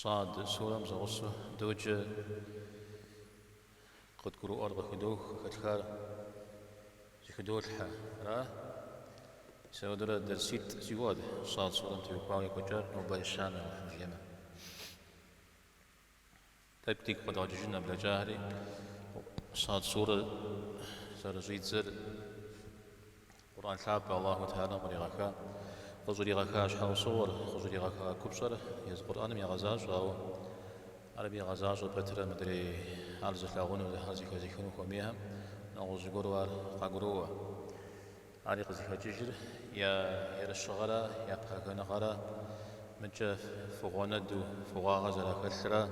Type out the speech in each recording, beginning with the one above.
صاد سورة مزغصة دوجة قد كرو أرض خدوخ خدخار خدول حا را سودرة درسيت سيواد صاد سورة تبقى كجار وبايشان وحميمة تبتيك قد عججنا بلا جاهري صاد سورة سرزيد زر قرآن شعب الله تعالى مريغاكا خزوري غاكا شحال صور خزوري غاكا كبصر يز قرآن مي غزاج أو عربي غزاج بتر مدري عرض لاغون ولا هذي كذي كانوا كميها نغوز جروار قاقروا عريق زي كجير يا الشغرة يا بحكنا غرا متجف فوقند فوقا غزلا كثرة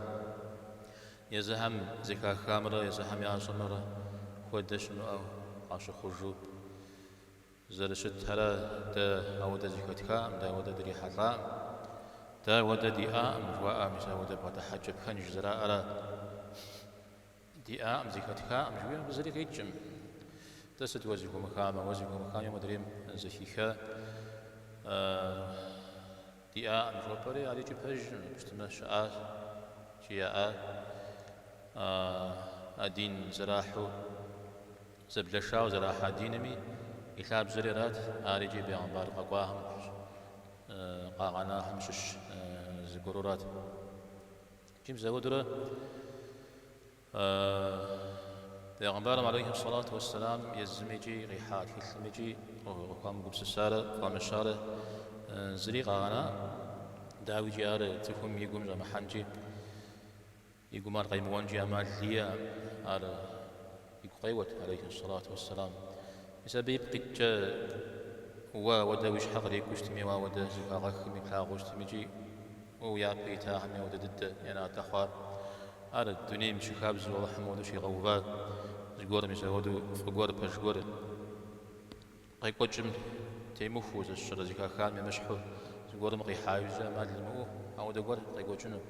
يزهم زكا كامرة يزهم يا سمرة خدش أو عاش خجوب زرشت هلا دا أودا زكاة كام دا أودا دري حرام دا أودا دي جواء مثلا أودا بعد حج بخنج زراء أرا دي زكاة كام جويا بزري كيجم تست وزيكو مكان يوم دريم زكيكا دي جوا بري علي جبهج بستمع شاء شياء أدين زراحو زبلشاو زراحة دينمي إخاب زريرات آريجي بيعنبار قواهم قاغناهم شش زقرورات جيم زودرة بيعنبار عليه الصلاة والسلام يزميجي غيحات يسميجي وقام قبس السارة قام الشارة زري قاغنا داوي جارة تفهم يقوم زي محنجي يقوم قيموان جي أمال ليا على يقويوت عليه الصلاة والسلام بسبب قد ودا وش حقري كشتمي ودا زكاة خمي كلاغوش تميجي ويا بيتا همي ودا ضد يعني تخوار على الدنيا مش خابز والله حمود شي غوبات زغور مش ودو فغور بشغور قاي قوجم تيمفوز الشر زكاة خامي مشحو زغور مقي حايز ما المو او دغور قاي قوجن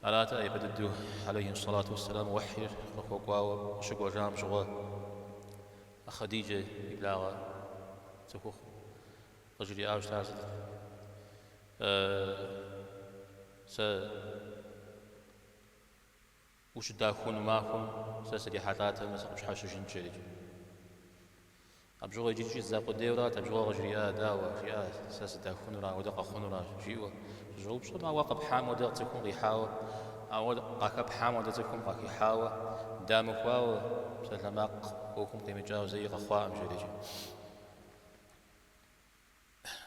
على تا يبددو عليه الصلاة والسلام وحي رخوقوا شغو جام شغو خديجة إبلاغة تكوخ رجلي آوش تازد وش داخون معكم ساسدي حتاتا مسق مش حاشو جنجي أبجوغ يجي زاقو ديورات أبجوغ رجلي داوة جيا ساس داخون را ودق خون را جيوة جوب بصد ما واقب حام ودق تكون غيحاوة أو قاكب حام ودق تكون قاكي حاوة دامك واو سلماق وكم قيمة جاو زي غخوام جريجي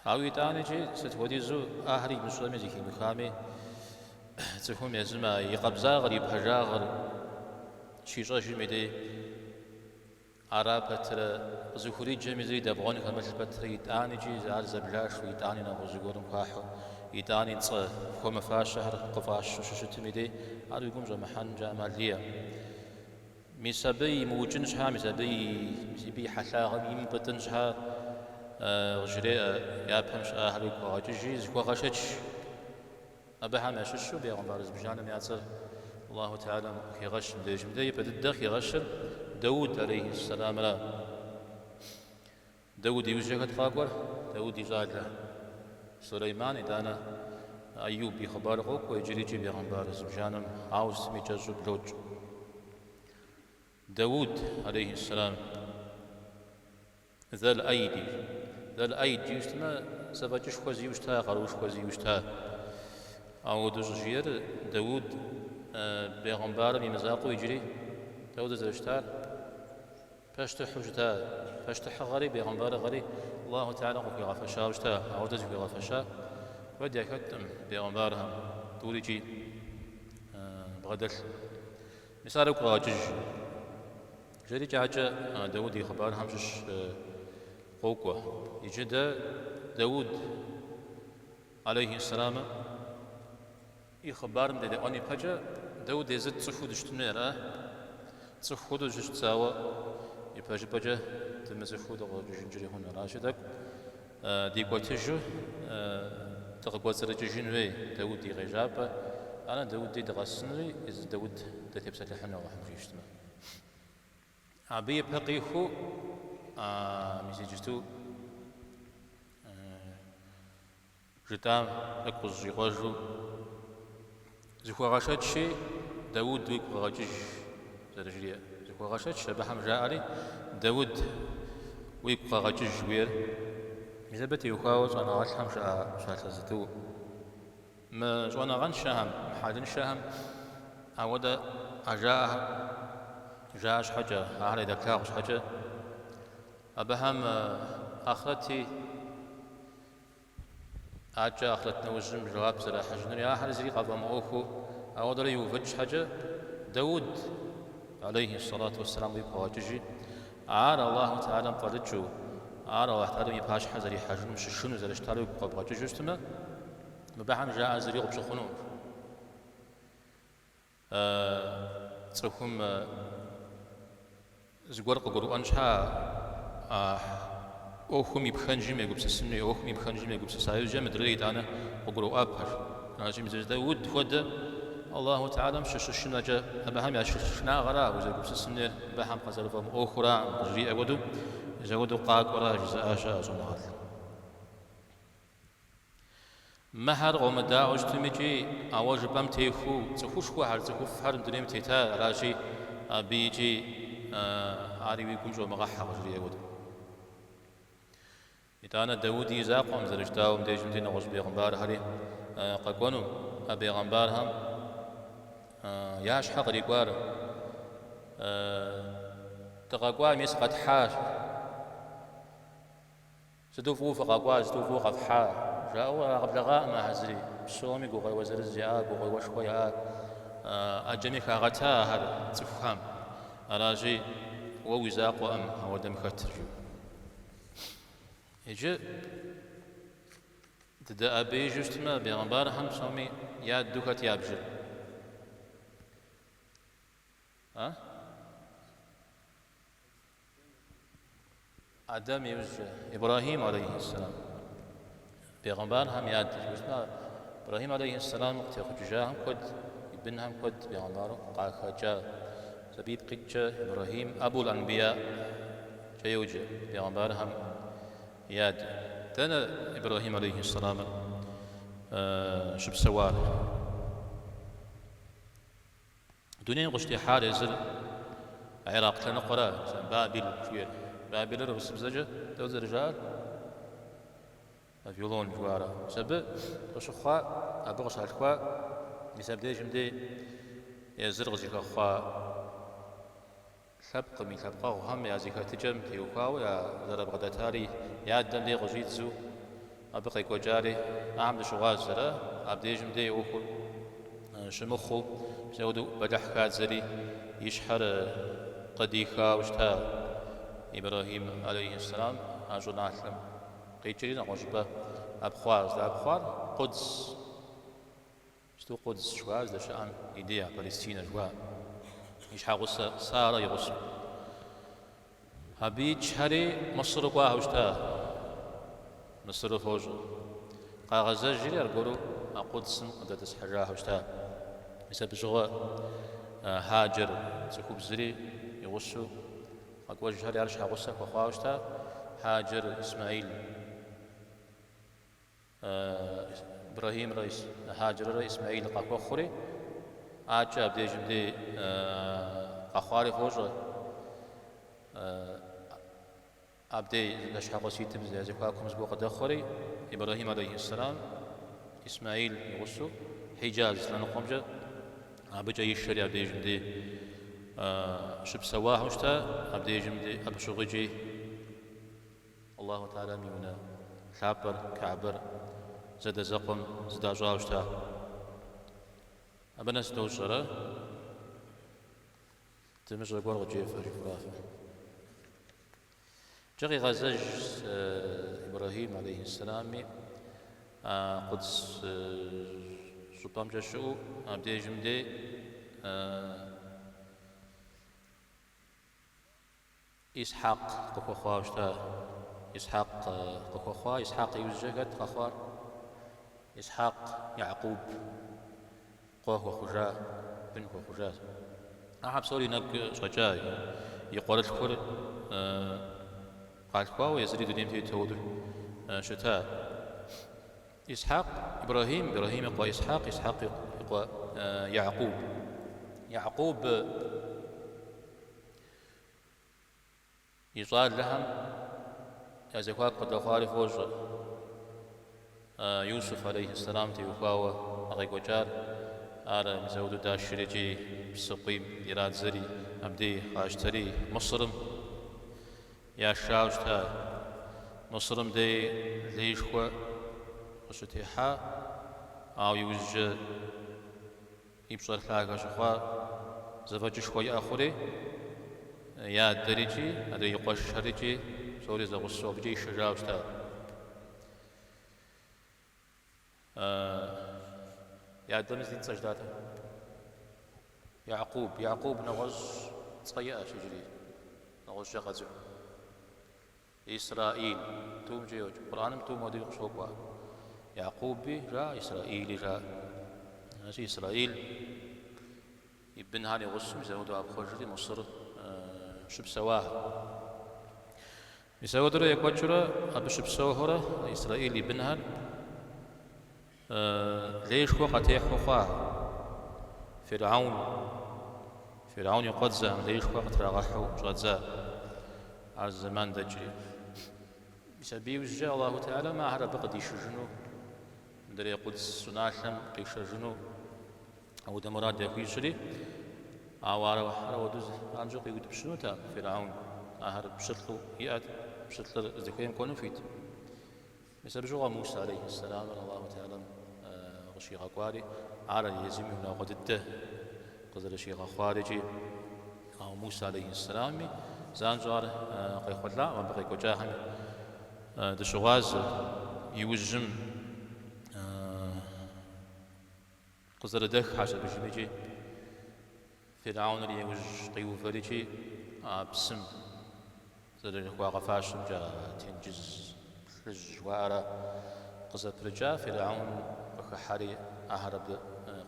أوي تاني جي ستوديزو أهري مسلمي زي كيمو خامي تفهم يزما يقبزا غريب هجاغر شيشا جميدي عرب بتر زخوري جميزي دبغون كمل بتر يتاني جي زار زبلاش ويتاني نغوزغورم كاحو يتاني نص كوم فاش شهر قفاش ششتميدي عرب يقوم زمحن جامالية ميسابي موجن شها ميسابي حلاغم يمبتن شها غجري يا بهمش أهلك وغجي زكوا غشش أبها ما ششوا بيغم بارز بجانم يعصر الله تعالى يغش مديجم دي بددخ يغشر داود عليه السلام لا داود يوجهت خاقور داود يزاد سليمان إدانا أيوب يخبارقوك ويجري جي بيغم بارز بجانم عاوز ميجزو بلوج داود عليه السلام ذا الأيدي يشتما سبجش خوزي وشتا قروش خوزي وشتا أو دوزجير داود بيغمبار بمزاقو يجري داود زوجتار فاشتح وشتا فاشتح غري بيغمبار غري الله تعالى قوكي غفشا وشتا أو دوزكي غفشا ودي أكتم بيغمبارها دولي جي بغدل مثالك غاجج جري جاجة داود خبر همش قوقة يجد داود عليه السلام يخبر من ده أني بحاجة داود يزد تصخود اشتميرا تصخود وجشت سوا يبحاجة بحاجة تمسخود وجنجري هنا راشدك دي قوتجو تقوى سرجين وي داود يغجاب أنا داود دي دغسنري إذا داود تتبسة لحنا وحمش يشتمه عبية بقيخو مسيجتو جتام أكوز جواجو زخوغاشتشي داود ويك غاجج زرجليا زخوغاشتش بحم جاء داود ويك غاجج وير إذا بتي يخاوز أنا غاشهم شاء زتو ما جوانا غن شهم محادن شهم عودا جاءش حاجة أهل إذا كاغش حاجة أبهم آخرتي أجا أخرتنا وجم جواب زرا حجنر يا أهل زري قبل أوكو أودر يوفج حاجة داود عليه الصلاة والسلام يبقى جيجي الله تعالى مفرجو الله تعالى يبقاش حزري حجن مش شنو زرش تعالى يبقى جيجي استمع مبهم جاء زري قبش خنور تسوهم زغور قرآن شا أوهم يبخنجي ما يقول سسمني أوهم يبخنجي ما يقول سسايل جم دريد أنا وقرأ أبهر أنا جم داود ود الله تعالى مش شنا جا أبهم يا شنا غرا وزي يقول سسمني بهم قزل فم أخرى جري أودو زودو قاق ورا جزاء شاء زمار مهر ومدا أجتمعي أواج بام تيفو تخوش خوار تخوف هرم دريم تيتا راجي بيجي عاري يكون جو مغحى وجري أودو إتانا داود يزاقهم زرجتاهم ديجم دينا غش بيغمبار هري قاقونو بيغمبار هم ياش حق ريقوار تقاقوا ميس قد حاش سدوفو فقاقوا سدوفو قد حاش جاءوا قبل غاء ما هزري بسومي قوغي وزر الزياء قوغي وشويا أجمي كاغتا هر تفهم أراجي ووزاق وأم هو دم خطرجو يجي تدا أبي جستما بيغمبار هم سومي يا دوكت يابجل آدم يوجه إبراهيم عليه السلام بيغمبار هم ياد جستما إبراهيم عليه السلام تخجاهم قد ابنهم قد بيغمبار قاخجا سبيب قجة إبراهيم أبو الأنبياء جيوجه بيغمبار هم ياد تانا إبراهيم عليه السلام شب سوار دنيا غشتي حال يزل عراق لنا قرا بابل شوية بابل ربس بزجة دوز رجال فيولون جوارا سبب غشخوا أبغش هالخوا بسبب دي جمدي يزر غزيك خوا سبق من سبقه وهم يا زكاة تجم تيوكاو يا ضرب غداتاري يا دم دي غجيتزو أبقى كوجاري أعمل شغال زرا أبدي جمدي أوكل شمخو بسودو بدحكات زري يشحر قديخا وشتا إبراهيم عليه السلام أجو نعلم قيتشرين غجبة أبخوار قدس شتو قدس شواز دشان إيديا فلسطين جوا يشحاغوس سارة يغوس هبيج هري مصر قواه وشتا مصر فوج قاغزة جري أرقورو قدس قدس حجاه وشتا بسبب شغل هاجر سكوب زري يغوسو أقوى جهري أرش هغوسا وخواه وشتا هاجر إسماعيل إبراهيم رئيس هاجر رئيس إسماعيل قاقوى خوري آجا أبدي جمدي قاخواري فوجه أبدي لشحاق سيتم زي قاكم زبوق دخوري إبراهيم عليه السلام إسماعيل يغسو حجاز لنقوم جا أبجا يشري أبدي جمدي شب سواه وشتا أبدي جمدي أبشغجي الله تعالى ميونا كعبر كعبر زد زقم زد جاوشتا أبناس دوشرة تمشي قول غجيف فرافة جغي غزاج إبراهيم عليه السلام قدس سبام جشو أبدي جمدي إسحاق قخوا وشتا إسحاق قخوا إسحاق يوزجت قخوار إسحاق يعقوب قوه وخجاء بن وخجاء أحب سوري نك شجاع يقول الكل قال قوه يزري دنيم تي تود شتاء إسحاق إبراهيم يقوى إسحاق يقوى يعقوب يصال لهم أزكواك قد أخواري فوز يوسف عليه السلام تيوفاوة أغيق وجار آر مزود دا الشريجي بسقيم إراد زري أبدي خاشتري مصرم يا شاوشتا مصرم دي ليشخوا وشتيحا أو يوجد يبصر خلاقا شخوا زفاج شخوا أخوري يا دريجي هذا يقوش شريجي سوري زغصو بجي شجاوشتا يا دمز دين سجداته يعقوب نغز تصيئة شجري نغز شغزو إسرائيل توم جيوج قرآن توم ودي قصوبوا يعقوب جاء إسرائيل جاء هذه إسرائيل يبن هاني غصم زودوا أبخوجري مصر شب سواها يسودرا يكوجرا أبشب سوهرا إسرائيل يبن هان ليش وقت يحوخا فرعون يقدزا ليش وقت رغحو غزا على الزمان دجري بسبب وجه الله تعالى ما هرب قديش جنو دري قدس سناشم قيش جنو أو دمرات يقيشري عوارة وحرة ودوز أنجو قيود بشنو تا فرعون أهرب بشتلو يأت بشتل ذكوين كونو فيت بسبب جوا موسى عليه السلام الله تعالى غشيغ أقواري على يزيمي ولا قدده قدر شيغ أخوارجي أو موسى عليه السلام زانجار قيخ لا وبقي كجاهم دشواز يوجم قدر دخ حسب جميجي فرعون اللي يوج قيو فريجي بسم زر واقفاش جا تنجز رجوارا قزت رجا فرعون وكحري أهرب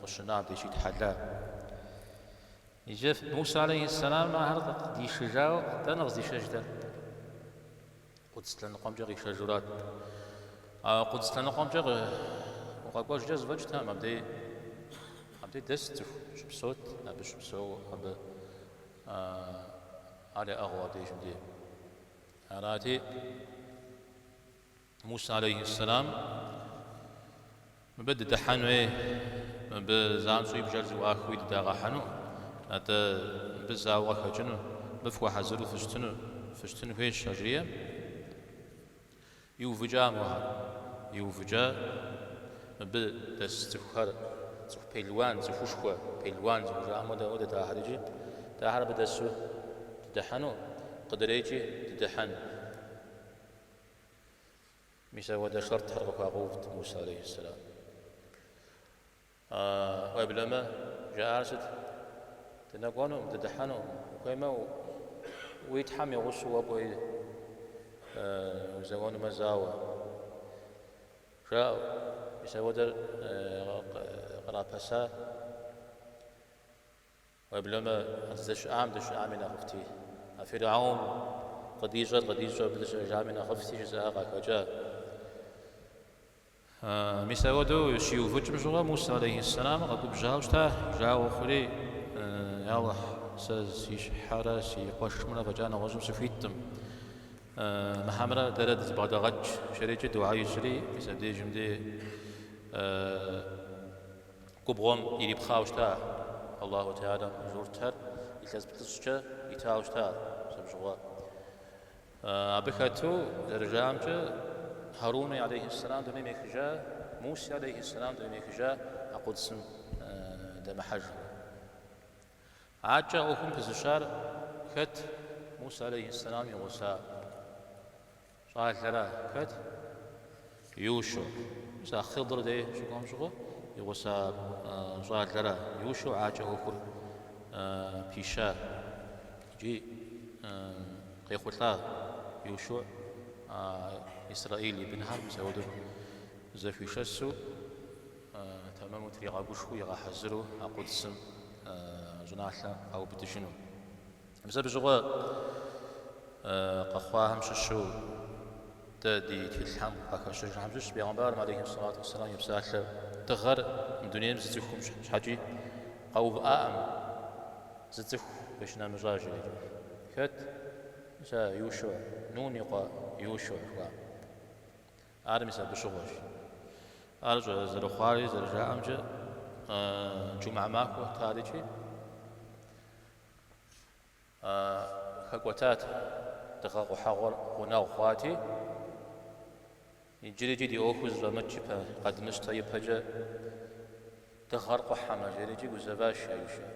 قشناب دي شيت حلا يجي موسى عليه السلام أهرب دي شجاو تنغز دي شجدة قدس لنقوم جغي شجرات قدس لنقوم جغي وقاقواش جاز وجدها مبدي دست شبسوت أبش بسو أب على أغوى دي جمدي هراتي موسى عليه السلام مبدأ دحنوي بزام سوي بجرز واخوي داغا حنو أتا بزاوغا خجنو بفوا حزرو فشتنو فيش شجرية يوفجا موها يوفجا بدستخر زوف بيلوان زوفوشكوا بيلوان زوجا أمدا ودا تاهرجي تاهر بدسو تدحنو قدريجي تدحن ميسا ودا شرط حرقوا قوفت موسى عليه السلام وابلما جاء أرسد تنقونهم تدحنوا وكيما ويتحمي غسوا وابوي وزوان مزاوى جاء ميسا ودا قرابسا وابلما دش عامنا خفتي فرعون قديجة بدش عامنا خفتي جزاء كجا مساودو شيو فجم جوا موسى عليه السلام قد بجاوشتا جاو خري يا الله ساز يش حارس يقوش منا فجانا وجم سفيتم محمرة درد بعد غج شريجة دعاء يجري بسبب جمدي كبغم يريب خاوشتا الله تعالى جورتر يتزبطشتا يتاوشتا سبجوا أبكاتو درجامجا هارون عليه السلام دمي ميخجا موسى عليه السلام دمي ميخجا أقدسم دم حج عاجا أخم في الشار كت موسى عليه السلام يوسى صار ثلاث كت يوشع مسا خضر ده شو قام شو يوسى صار ثلاث يوشع عاجا أخر بيشا جي قيخوتلا يوشع إسرائيل بن حرب سودو زفي شسو تمام تريغا بوشو يغا حزرو أقدسم جناحلا أو بتجنو بسبب جوا قخواهم ششو تدي تلحم أكشج حمزش بيغمبار عليه الصلاة والسلام يبساله تغر الدنيا مزتكم شحاجي قوب زتخ باش نمجاجي كت سا يوشع نون يقا يوشع آدم يسا بشغوش أرجع زرخاري زرجع أمجا جمع ماكو تاريخي خقوتات دقاق حاور وناو خواتي يجري جدي أوكوز رمتشي قد مشتاي بحاجة تغرق حما جري جي وزباش يوشع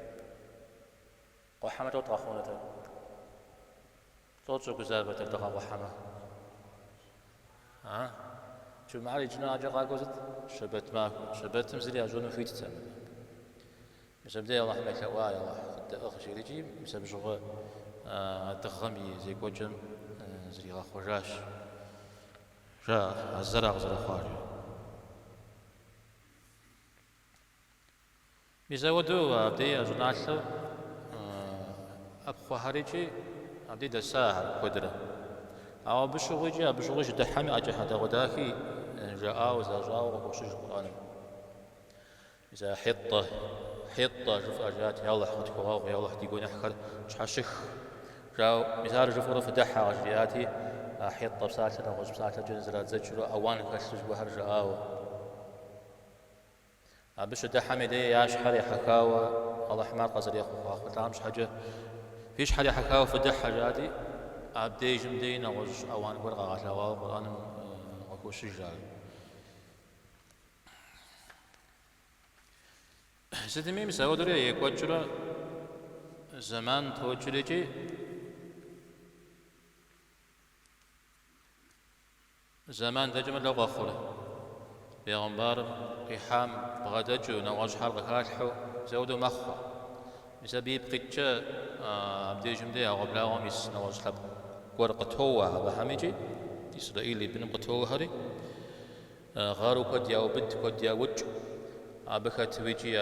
قحمة وطاخونة توتشو كزابة تلتقى قحمة شو معلي جنا أجا قاقوزت شبت ماكو شبت مزلي أجون فيت تسمى مسبدي الله ما كواي الله قد أخشي يجي مسب شغل تغمي زي كوجم زي غاخوجاش جا الزرع زرع خارج ميزودو أبدي أجون عشلو أبخو هاريجي أبدي دساها قدرة أو بشغوجي دحامي أجي حدا غداكي جاء وزاجاو وشج القرآن إذا حطة شوف أجات يلا حط كواو يلا حد يقول نحكر شحشخ جاو مثال جفورة فدحها غجياتي حطة بساتنا وغج بساتنا جنزرات زجرو أوان كشج بحر جاءو بش دحامي دي ياش حري حكاوة الله حمار قصر ياخو خاخ تعمش حاجة فيش حد يحكاو في دح حاجاتي أبدي جمدين أو أوان ورقة غشاوا قرآن وكو شجار ستمي مساودري يكوجرا زمان توجريجي زمان تجمل لغة خورة بيغمبار قحام بغدجو نواج حرق كاشحو زودو مخو مسابيب قيتشا أبدي جمدي أغبلا غميس نواج حرق ورقتوها بحميجي إسرائيلي بن قتوها هري غارو قد يوبد قد يوج أبخت ويجي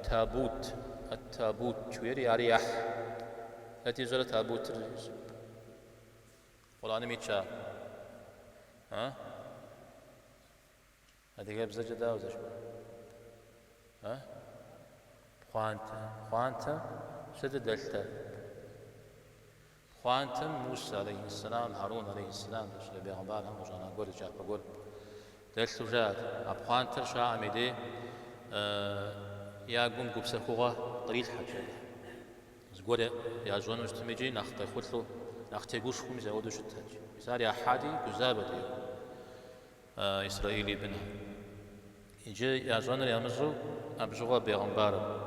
تابوت التابوت شويري أريح التي زر تابوت والآن ميتشا هذه جاب زجدا وزش خوانتا شد دلتا خوانتم موسى عليه السلام هارون عليه السلام دش بيغمبار هم وجانا قول جاب بقول دلت وجاد أبخوانتر شاء عميدي يا قوم قبس الخوغة طريق حاجة زقول يا جون مجتمجي نخطي خلو نخطي قوش خمسة يودو شتاج مثال يا حادي جزابة دي إسرائيلي بنها يجي يا جون يا مزو أبجوا بيغمبار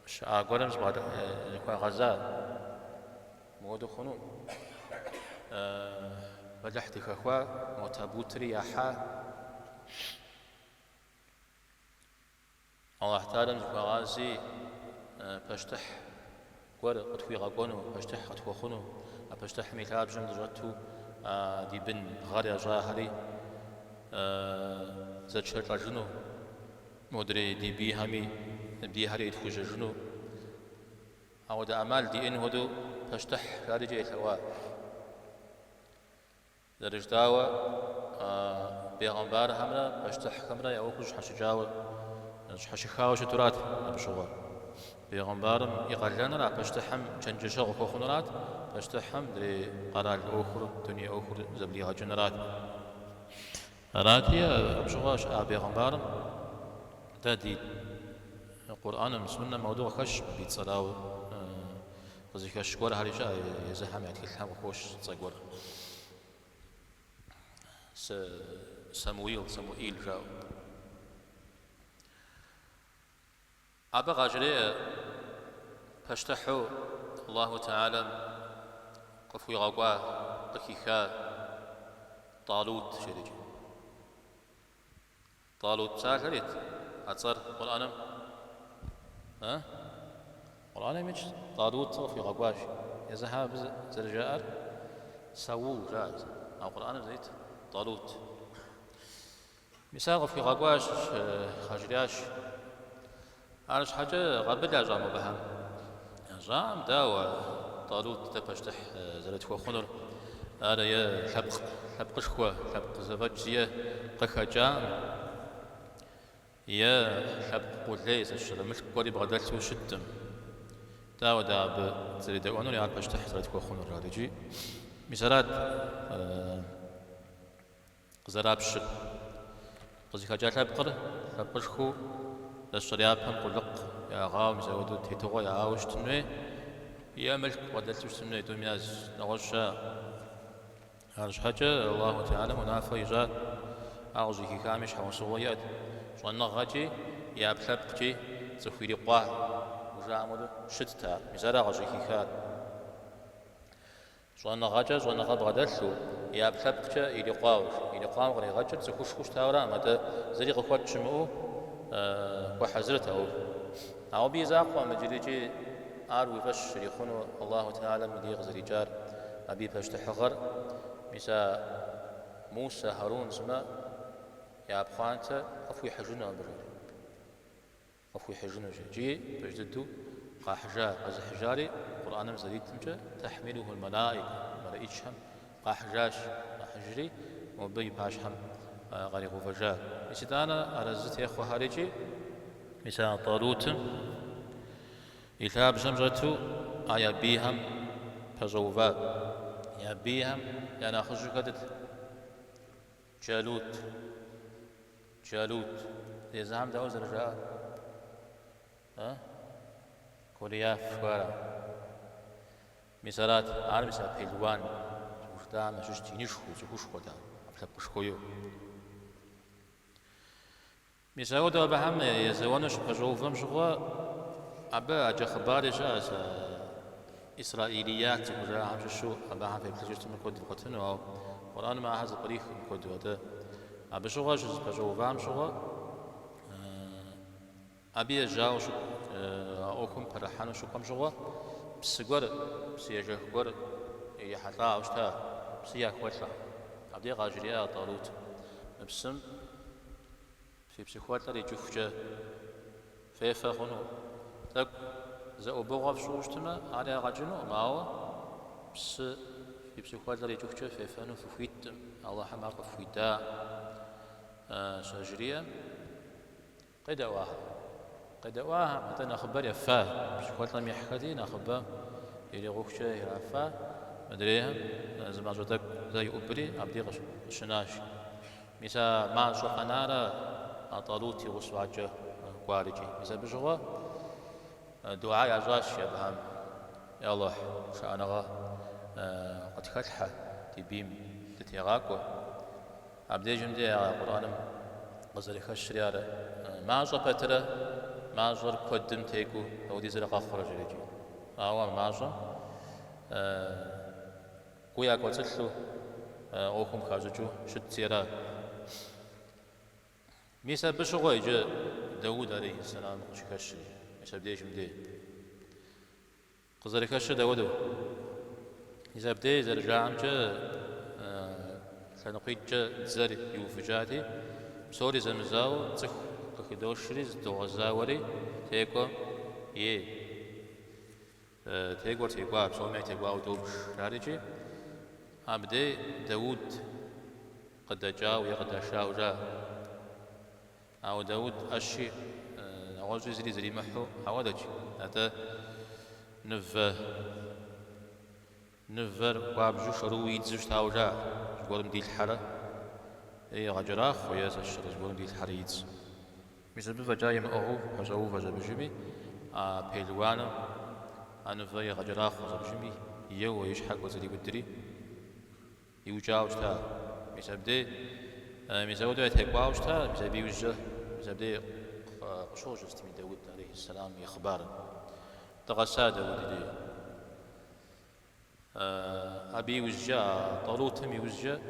شاء قولمز بعد يكون غزال مودو خنون بدحتي كخوا متابوتري يحا الله تعالى مزقازي بشتح قول قتوي غاقونو بشتح قتو خنو بشتح ميلاب جمد جاتو دي بن غاري جاهري زاد شرط جنو مدري دي بي همي دي هري تخوش جنو أو دا أمال دي إن هدو بشتح خارجي ثواب درجتاوى بيغمبار همنا بشتح كمرا يوكوش حشجاوى حشخاوى شترات بشغل بيغمبارم يقلنا لا بشتحم چنجشا وكوخنرات بشتحم دري قرار أخر دنيا أخر زبليها جنرات راتي بشغاش بيغمبارم تادي القرآن مسمنا موضوع خش بيتصلاو قصدي كشكور هريشا يزحم يعني كلام خوش تصور سموئيل جاو أبا غاجري فاشتحوا الله تعالى قفوا يغاقوا قكيخا طالوت شريج طالوت ساكريت أتصر قرآن قرآن مش طالوت في غاقواش يزحاب زرجاء سوول جائز أو قرآن زيت طالوت مثال في غاقواش خاجرياش عارش حاجة غابل جام بهم جام داوى طالوت تبشتح زرت خو خنر هذا يا حبق شخوة حبق زبجية قخجام يا حبق قليس الشر مش قريب غدلت وشتم داو داب زري دقونو يعرف باش تحصلت كوخون الرادجي مثالات زرابش قصدي خجال حبقر حبق شخو الشرياب هم قلق يا غاو مزودو تيتوغو يا غاوش تنوي يا ملك غدلت وشتم دومياز نغشا هذا حاجة الله تعالى منافع يجاد أعوذ بك كامش حوصويات شوانا غاجي يا بحبقتي تخويري قواه وجامد شتتا مزارا غاجي كيكات شوانا غاجا شوانا غاب غدلسو يا بحبقتي إلي قاوش إلي قاو غري غاجا تخوش خوش تاورا متى زري غخوات شمعو وحزرته أو بيزاقوا مجريجي آروي فش يخونو الله تعالى مدي غزري جار أبي باش تحغر مسا موسى هارون زما يا بخانته أفوي حجنا بروري أفوي حجنا جي بجددو قا حجار غز حجاري قرآن مزديد تمجا تحمله الملائكة ملائكهم قا حجاش قا حجري وبي باشهم غري غفجار مسيدانا أرزت يا أخو هاريجي مسا طالوت إثاب زمزتو آيا بيهم فزوفات يا بيهم يا ناخذ كدت جالوت يزعم داوز رجاء ها كوريا فوارا مثالات عالم مثال بيلوان وشتا ما شوش تينيشو زوش خدا أبلغ بشكويو مثال ده بهم يزوانش فزوفم شغوا أبا أجا خباري جاز إسرائيليات وجا عم شو أبا عم في بلجيت من كود القطن أو قرآن ما هذا الطريق من كود هذا أبا شو غاش بجو فام شو أبي جاو شو أوكم فرحان شو كم شو بسجور بسيجه جور يحطا وشتا بسيا كوتلا أبدي غاجريا طالوت بسم في بسيخوات لي جوفجة في فخنو تك زو بغاف شو اجتماع على غاجنو ماو بس في بسيخوات لي جوفجة في فانو فويت الله حماق فويتا سجريا قد واها مثلا خبر يفاه بسيخوات لم يحكي نخبر يلي غوكشة يرافا مدريهم زمان جوتك زي أبري عبدي شناش مثلا ما شو قنارة طالوتي وصواجه قارجي مثلا بجوا دعاء عزاش يا بهم يا الله شأنها قد فتحة تبيم تتيغاكو عبدي جمدي يا قرآن غزل خشريار ما زر بترة ما زر قدم تيكو أو دي زرقا خرج رجي أو ما زر قويا قتلو أوكم خارجو شتيرا ميسا بشغو يجي داود عليه السلام خشري ميسا بديش مدي قزر خشر داودو إذا بدي زرجع عمجا سنقيد جا زر يوفجاتي بسوري زمزاو تخ كدوشريز دوغزاوري تيكو تيكور تيكوا بسومي تيكوا ودوبش رارجي عبدي داود قد جاء ويقد شاء وجاء أو داود أشي أول زري محو حوادج هذا نفر وابجو شرو يتزوج تاوجا جبولم دي الحرة إيه غجراخ وياس الشر جبولم دي الحرة يتز مثل بفجايم أهو حزو فجا بجمي بيلوانا أنا في غجراخ وزا بجمي يو ويشحق وزري بدري يوجاوج تا مثل بدي مثل ودو تهقواوج تا مثل بيوجه مثل بدي قشوج استمي داود عليه السلام يخبار تغسى داود دي أبي وجا طالوت هم وجا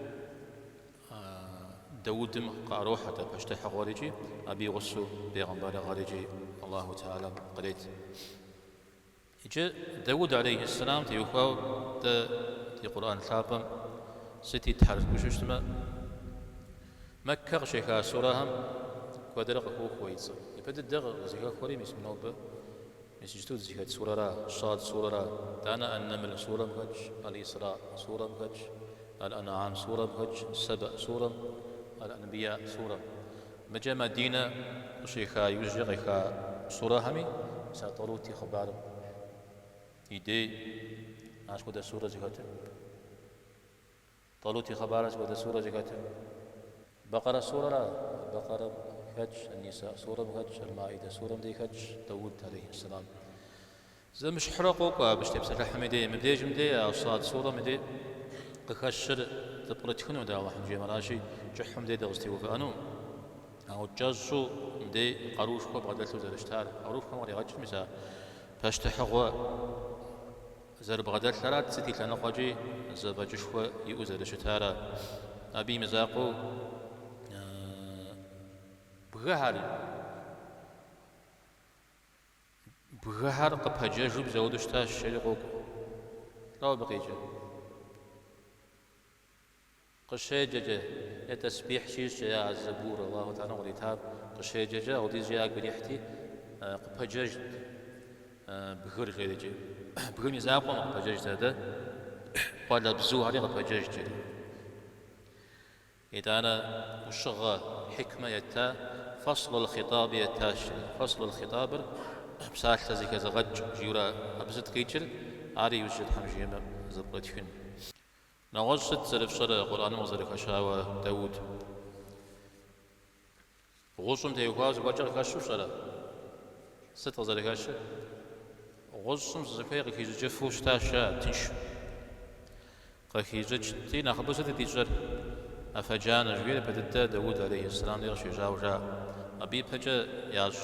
داود قاروحة بشتح غارجي أبي غسو بيغمبار غارجي الله تعالى قريت إجا داود عليه السلام تيوخاو في قرآن الحابم ستي تحرك بشوشتما مكة شيخا سورهم كودرق هو كويس يبدأ الدغ زيها كوري مسمنو به مسجدود زيها سورة را صاد سورة را دانا النمل سورة مكج الإسراء سورة مكج الأنعام سورة بهج سبأ سورة الأنبياء سورة مجا مدينة شيخا يوجغيخا سورة همي ساطلوتي خبار يدي عشكو دا سورة زكاتة طلوتي خبار عشكو دا سورة زكاتة بقرة سورة لا بقرة هج النساء سورة بهج المائدة سورة مدي هج داود عليه السلام زي مش حرقوك باش تبسل حميدي مديج مدي أصاد سورة مدي قخشر تبرتكنو دا الله حمجي مراشي جحهم دي دغستي وفأنو أو جازو مدي قروش كو بغدلتو زرشتار قروش كو مغري غجر مسا باش تحغوا زر بغدلت لرات ستي لنا قاجي زر بجشوا يؤزر شتارا أبي مزاقو بغهاري بغهار قبهجاجو بزودشتاش شريقوك راو بقيجا قشيجة يتسبيح شيش يا الزبور الله تعالى وليتاب قشيجة ودي جاك بريحتي قبهجاج بغير غيرجي بغير مزاقو قبهجاج هذا ولا بزو عليه قبهجاج جري إذا أنا وشغى حكمة يتا فصل الخطاب يتاش فصل الخطاب بسال تزي كذا غج جيورا أبزت كيتر عاري وجد حمجيمة زبطتين نوجد زرف شر القرآن وزرف أشاوى داود غصم تيوكاز وجر كاشو شر ست زرف كاش غصم زكاي كيز جفوش تاشا تنش كيز تين أخبصت تيجر أفجان جويل بدتا داود عليه السلام يرشي جاوجا أبي بجا ياش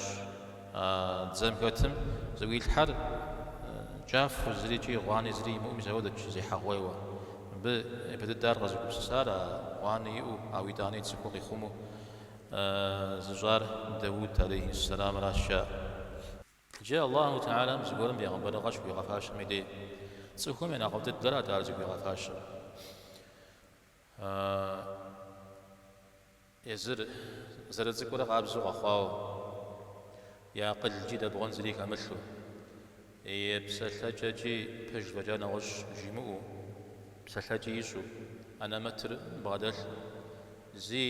زم كتم زويل حر جاف زريجي غاني زري مؤمن زودك زي حقويوا بدتا رغزك بسارة غاني أو داني تسكوقي خمو زجار داود عليه السلام راشا جاء الله تعالى مزقورم بيغنبرا غش بيغفاش ميدي تسكو من أقوت الدرا دارزك بيغفاش يزر زرزك ولا غابزو غخاو يا قل جدا بغن زريك أمثلو بسلحجي بج وجانا غش جيمو بسلحجي يسو أنا متر بغدل زي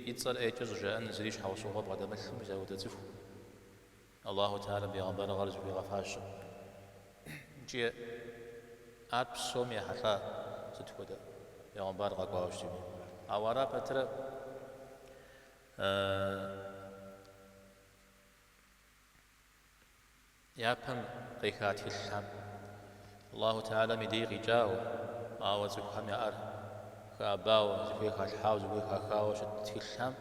يتصل ايجز جاء زريش حوصو غبغدا مثل مزاودة تفو الله تعالى بيغنبر غرز بيغفاش جي أبسوم يا حلا ستكودا بيغنبر غقواوش تبي أورا بتر يابهم قيكات الحم الله تعالى مديغي جاو آوزك هم يأر خاباو زكويك الحاو زكويك خاو شد الحم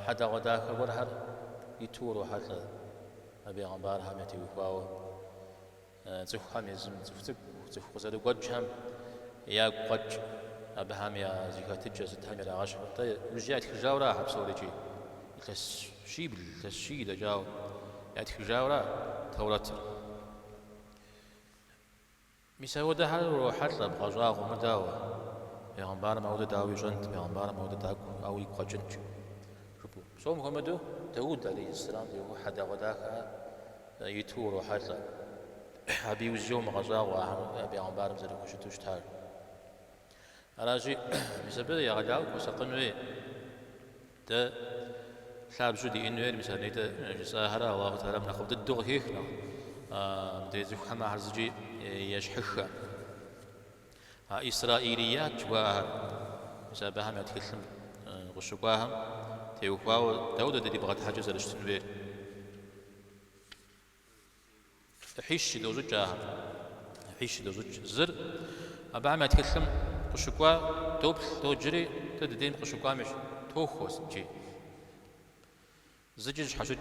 حدا غداك ورهر يتورو حتى أبي غنبار هم يتوفاو زكوهم يزم زكو زادو قدشهم يا قدش أبهم يا زكاة الجزء هم يا غش طيب رجعت خجاورا حبسوا لي الشيب الشيء ده جاو يأتي خجاورا تورتر مساوي ده هل روحت لبغجاغ ومداوى بيغنبار مودة داوي جنت بيغنبار مودة داكو أو يقوى جنت شوفوا سو محمد داود عليه السلام يقول حدا غداك يتور وحت أبي وزيوم غزاغ بيغنبار مزلك وشتوش تار أراجي مسبب يا غداك وسقنوي ده شاب جودي إنوير مثلا ده جساهرة الله تعالى من أخذ الدغ هيك مدري حما هرزجي يشحخ إسرائيليات جواها مثلا بهم يتكلم غشواهم تيوفاو داود دي بغت حاجة زرشتنوير حيش دوزج جاها حيش دوزج زر أبعم يتكلم غشوا توب توجري تدين غشوا مش توخوس جي زجج حشج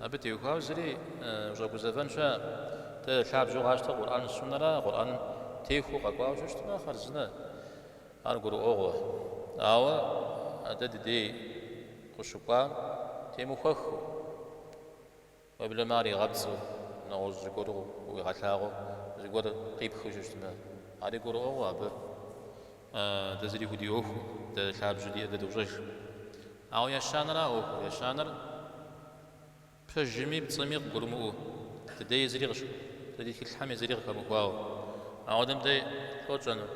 أبتي يوكاو زري جابو زفن شا تشاب جو غاشتا قرآن السنة لا قرآن تيخو قاقواو ششت ما خرزنا أرقرو أوغو أوا أدد دي قشقا تيمو خخو وبلا ماري غبزو نغوز زقورو ويغتاغو زقور قيب خششت ما هاري قرو أوغو أبر دزري هدي أوخو تشاب جدي أدد وجج أو يشانر أوخو يشانر فجمي بتصميق قرمو تدي زريغش تدي كل حامي زريغ كمكواو أودم دي خوتشانو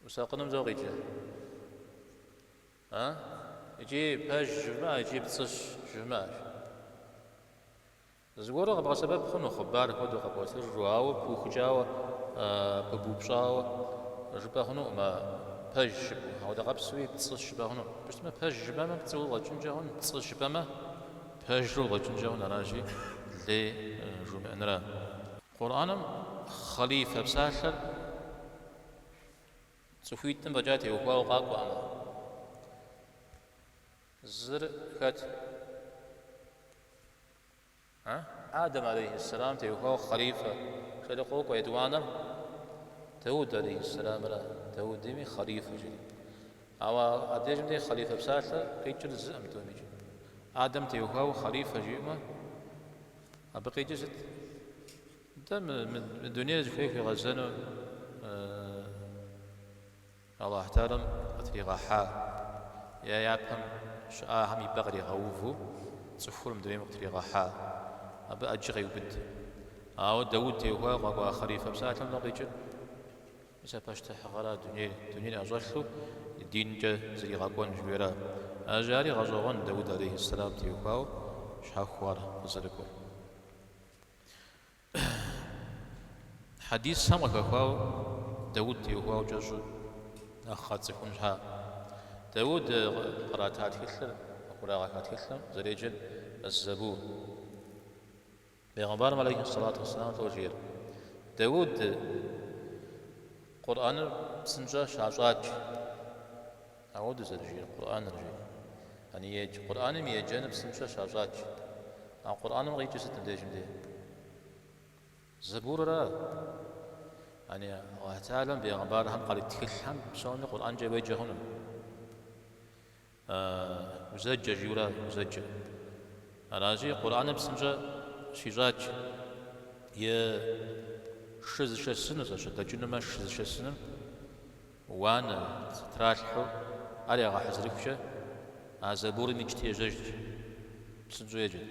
وساقنم زوغيجي يجي باش جماع يجي بتصش جماع زغورو غبغى سبب خنو خبار خدو غبغى سر رواو بوخجاو ببوبشاو جبا خنو ما باش هاو دا غبسوي بتصش جبا خنو باش ما باش جبا ما بتصول غجنجا هون بتصش جبا ما باش رو غجنجا هون راجي لي جمع نرا قرآنم خليفة بساشر سفيتن بجاتي وقاو قاقو أما زر كات آدم عليه السلام تيوقاو خليفة خلقوك ويدوانا داود عليه السلام لا داود ديمي خليفة جدي أو أديجم دي خليفة بساشر قيتشر الزئم تومي جي آدم تيوقاو خليفة جيما أبقي جسد دم من الدنيا في غزانو الله احترم أتريغا حا يا يابهم شآهم يبغري غوفو صفور مدري مقتريغا حا أبا أجغي وبد داود تيوها غوا خليفة بساعة نقيجل إذا باشتح غلا دنيا أجرشو الدين جا زي غاقوان جويرا أجاري غزوغان داود عليه السلام تيوها شاخوار بزرقو حديث سامك أخوة داود تيوها وجزو أخذ سكون شها داود قراتات كثر وقراءات كثر زريجل الزبور بيغمبار عليه الصلاة والسلام توجير داود قرآن سنجا شعشاج أعود زرجير قرآن رجير يعني يج قرآن ميجانب سنجا شعشاج القرآن مغيجي ستن ديجم دي زبور را يعني الله تعالى بيغمبار هم قال يتكلم بسون القرآن جاي وجههم مزجج يورا مزجج راجي قرآن بسنجا شيراج ي شز شسنة شدجنا ما شز شسنة وانا تراجحو على راح حزركشة زبور نجتي جج بسنجو يجد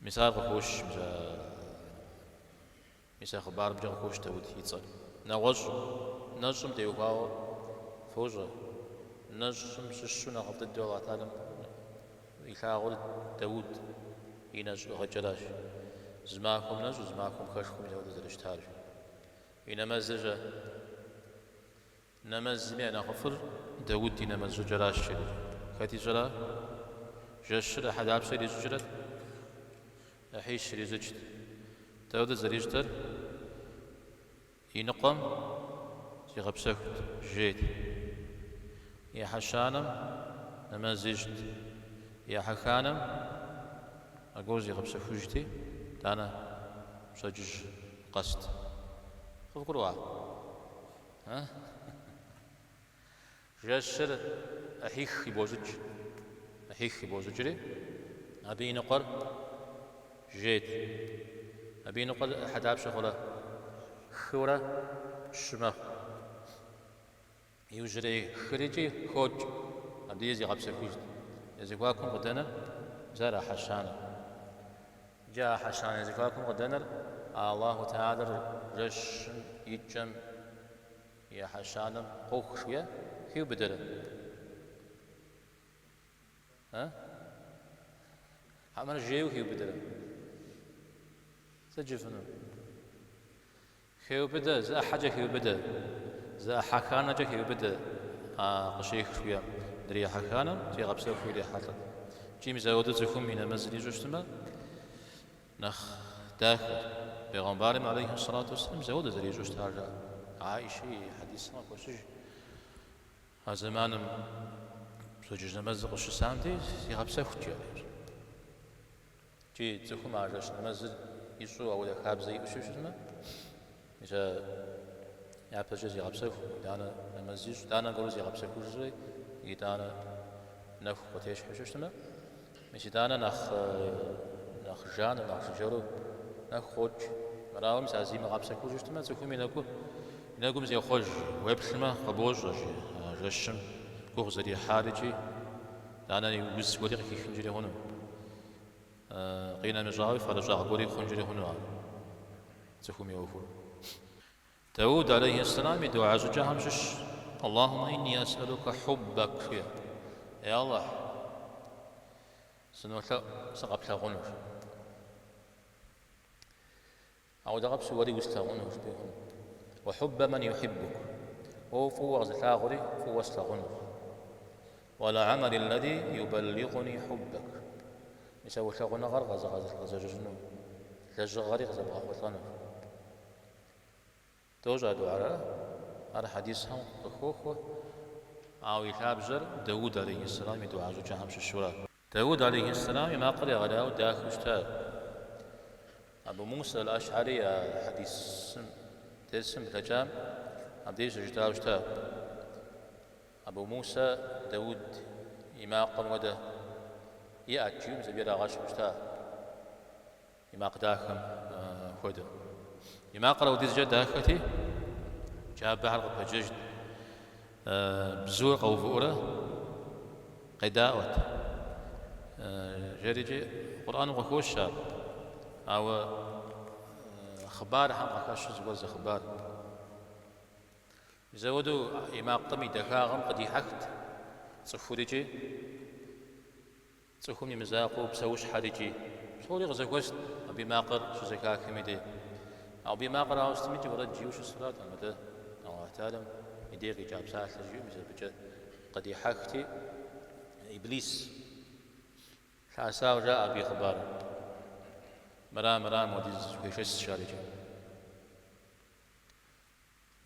مثال خوش مثال خبار بجان خوش تود هيتصل نجم تيوهاو فوجا نجم ششونا غفت الدولة تعلم يخاغل داود ينجو غجلاش زماكم نجو زماكم خشكم يهود زرشتار إنما زجا نمز مينا غفر داود ينمز جلاش شري كاتي جلا جشر أحد عبسي لزجرت أحيش شري زجت داود زريجتر ينقم يغبسكت جيت يا حشانم نمازجت يا حكانم أقول يغبسك فجتي أنا سجج قصد خذكروا جشر أحيخ يبوزج أبي نقر جيت أبي نقر حداب شغلة خورة شمخ يوجري خريجي خوج أبدي يزي غبسة فيجد يزيكواكم غدنا زارع حشانا جاء حشانا يزيكواكم غدنا الله تعالى رش يجم يا حشانا قوخ شوية خيو بدر عمل جيو خيو بدر سجفنا خيو بدر زا حاجة خيو بدر زا حكانا جا خيو بدر قشيخ شوية دري حكانا تي غبسة خويلي حاطط جيم زاودة زكوم من المزلي جوشتما نخ داخل بيغمبارم عليه الصلاة والسلام زاودة زري جوشت هارجا عائشة حديث ما كوشج هزمان سوجج نمزق الشسام دي يغبسة خوتي عليه جي زكوم عرجاش نمزل يسوع ولا خاب زي وشو اسمه إذا يعبسج يغبسة دانا نمزيج دانا قولز يغبسة خوجي يدانا نخ قتيش حشو اسمه مش دانا نخ جان نخ جرو نخ خوج مراهم سازيم غبسة خوجي اسمه زكوم ينقوم زي خوج ويبسمه قبوج رشم كوخ زي حارجي دانا يوز ولي كي خنجري هنا قينا مجاوي فرجع قولي خنجري هنا زكوم يوفو داود عليه السلام دعاء زوجها مشش اللهم إني أسألك حبك يا الله سنوثا سقب ثغنوش أو دغب سوري وستغنوش بهم وحب من يحبك وفوز ثاغري فوز ثغنوش ولا عمل الذي يبلغني حبك يسوي ثغنا غرغز غز جنون لجغري غز بغاوطنا توجد على حديثهم أخوه أو يتابجر داود عليه السلام دعاء زوجها مش الشورى داود عليه السلام ما قرأ غداو داخل اشتاب أبو موسى الأشعري حديث تسم تجام عبديش جتاب اشتاب أبو موسى داود إما قم وده يأتي مثل بيرا غاش اشتاب إما قداكم وده إما قرأ وديز جد داخلتي جاب بحر بججد بزوق أو فورة قداوت جريجي قرآن وخوش أو خبار هم أكاش زوج خبار زودوا إما قطمي دكاغم قد يحكت صفوريجي صفومي مزاقو بسوش حريجي صوري غزوست أبي ماقر شو زكاة كميدي أو بماقر هاوستميجي ورد جيوش الصلاة المدى الله تعالى يدير جاب ساعة الجيوم مثل قد يحكتي إبليس حاسا جاء بخبار مرام وديز ويشس شارجي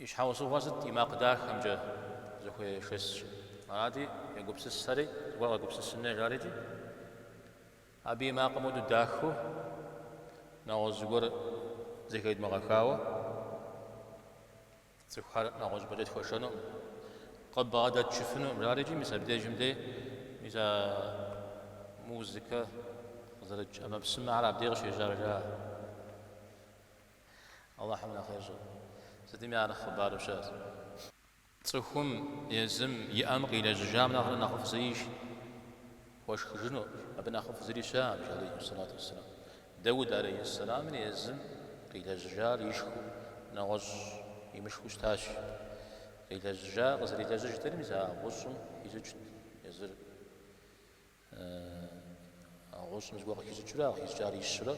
إيش حاوسو واسط إما قداك همجا زخوي شس عادي يقبس السري ولا قبس السنة جارجي أبي ما قمودو داخو ناوز زغور زكيد مغاكاوا زخار ناوز بدت خوشانو قد بعد تشوفنو جارجي مثل بدي جمدي مثل موزيكا زرج أما بسمع على بدي غش يجارجا الله حمنا خير جو سديمي على خبار وشاز تخم يزم يأمر إلى جام ناخذ ناخذ زيش وش جنو أبنا ناخذ زي شام عليه الصلاة والسلام داود عليه السلام يزم إلى جار يشكو ناخذ يمشكوش تاش إلى جار غزر إلى جار ترمي زا غصم يزج يزر غصم زبوق يزج لا يزجار يشرا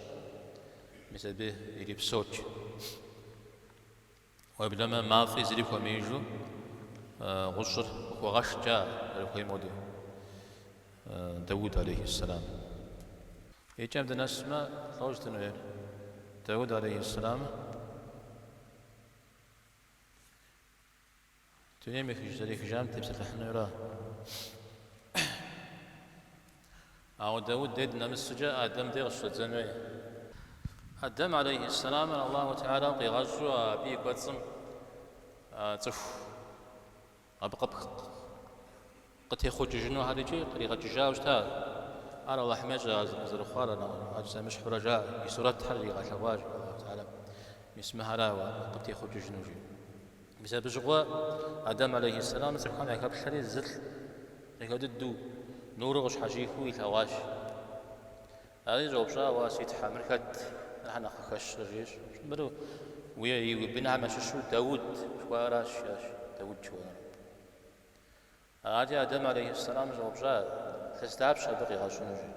مثل به يريب صوت وبلما ما في زريب وميجو غصر وغش جاء الخي مودي داود عليه السلام يجمع الناس ما خوجتنا داود عليه السلام تنيمي في جزري في جام تبسط لحنا يراه أو داود ديد نمس سجاء آدم دي غشت زنوي آدم عليه السلام الله تعالى قي غزو أبي قدسم تف أبقى قد يخرج جنو هذا جي قد يغجاوش تا أنا الله حماجة زرخوار أنا أجزاء مش رجاء بسورة تحري غشواج الله تعالى اسمها راوى قد يخرج جنو جي بسبب جغوا آدم عليه السلام سبحانه يكاب الشري الزل يكاد الدو نور غش حجيكو يتواش هذه جواب شا واسيت حامل كد نحن خش رجيش بدو ويا بنعم شو داود شواراش ياش داود شوار هذه آدم عليه السلام جواب شا تستعبش بقي غاشونو جي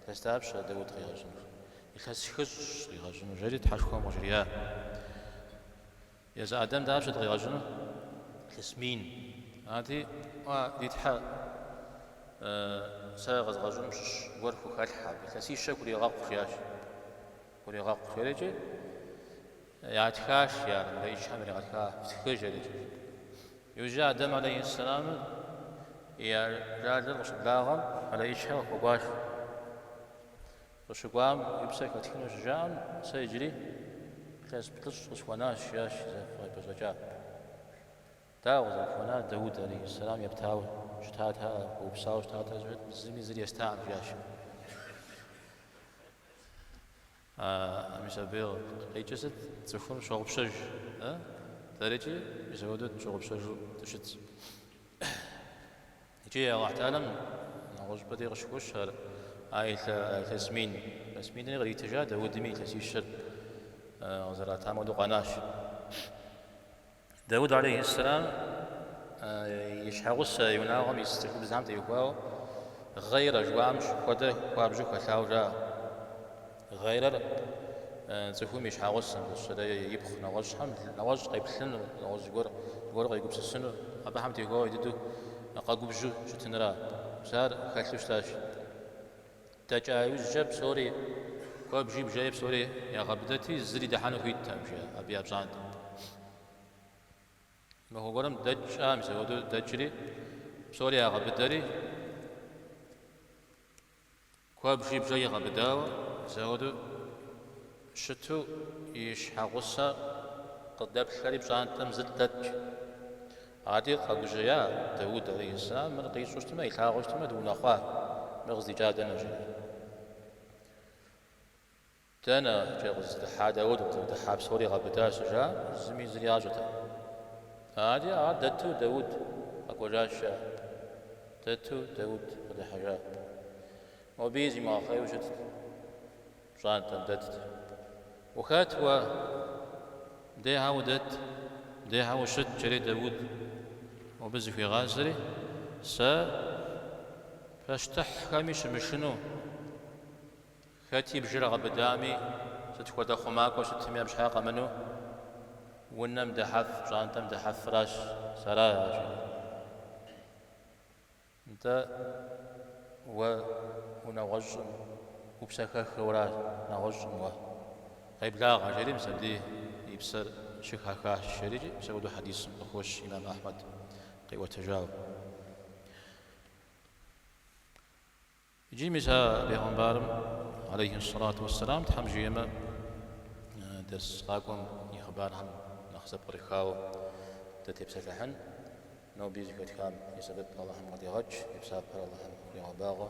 تستعبش داود غي غاشونو يخس خش غي غاشونو جري تحشكو مجريا يا آدم دابش غي غاشونو تسمين هذه وديتحا ساغز غاشونو مش وركو خالحا بتسي شكل يغاق فياش وريغاق فيرجي يعتكاش يا ليش حمل يعتكاش تخجل يوجد آدم عليه السلام يا راجل وشبلاغم على إيشها وقاش وشقام يبسك وتكين وشجام سيجري كاس بتلش وشواناش ياش زي بزوجات تاوز الفنات داود عليه السلام يبتاو شتاتها وبساو شتاتها زود زمي زري يستعمل ياش مسابير قيجسد تفهم شغل بشج تاريخي يزودت شغل بشج تشت يجي الله تعالى نغش بدي غشوش تسمين غير تجاد ودمي تسيشر وزرات عمود قناش داود عليه السلام يشحغس يناغم يستخدم زعمت يقواو غير جوامش خده خوابجو كثاوجا غير تفهم يشحغس السدا يبخ نواج حمد نواج قيبسن نواج جور قيبس السن أبا حمد يقواو يدو قاقبجو شتنرا سار خلوش تاش تجاوز جب سوري قابجي بجايب سوري يا غبدتي زري دحانو فيت تمشي أبي أبزانت ما هو قرم دج أمس هو دجري سوريا غبدري كواب جيب جاي غبداوة زودو شتو يش حغوسا قدام خريب زانتم زدتج عادي قبجيا داود عليه السلام من قيس وشتما يلحاق وشتما دون أخواه مغزي جادا نجري تانا جاغز دحا داود ودحا بسوري غبدا سجا زمي زرياجته هذه دتو داود أكو جاشا دتو داود هذا حاجة وبيزي ما خير وجد صانت دت وخات و ديها ودت ديها وشت جري داود وبزي في غازري فاشتح خميش مشنو خاتي بجرى غبدامي ستخودا خماكو ستميا بشحاقة منو ونم دحف جانتم دحف فراش سراج انت ونوج وبسكه خورا نوج و غيب لا غجري مسدي يبسر شكها كاش شريجي مسودو حديث اخوش امام احمد قي وتجاوب يجي مسا بيغمبارم عليه الصلاة والسلام تحمجي يما دس قاكم يخبارهم نخزب بريخاو تتبسلحن نو بيزي كتكام يسبب الله قد يغج يبساب الله يغباغو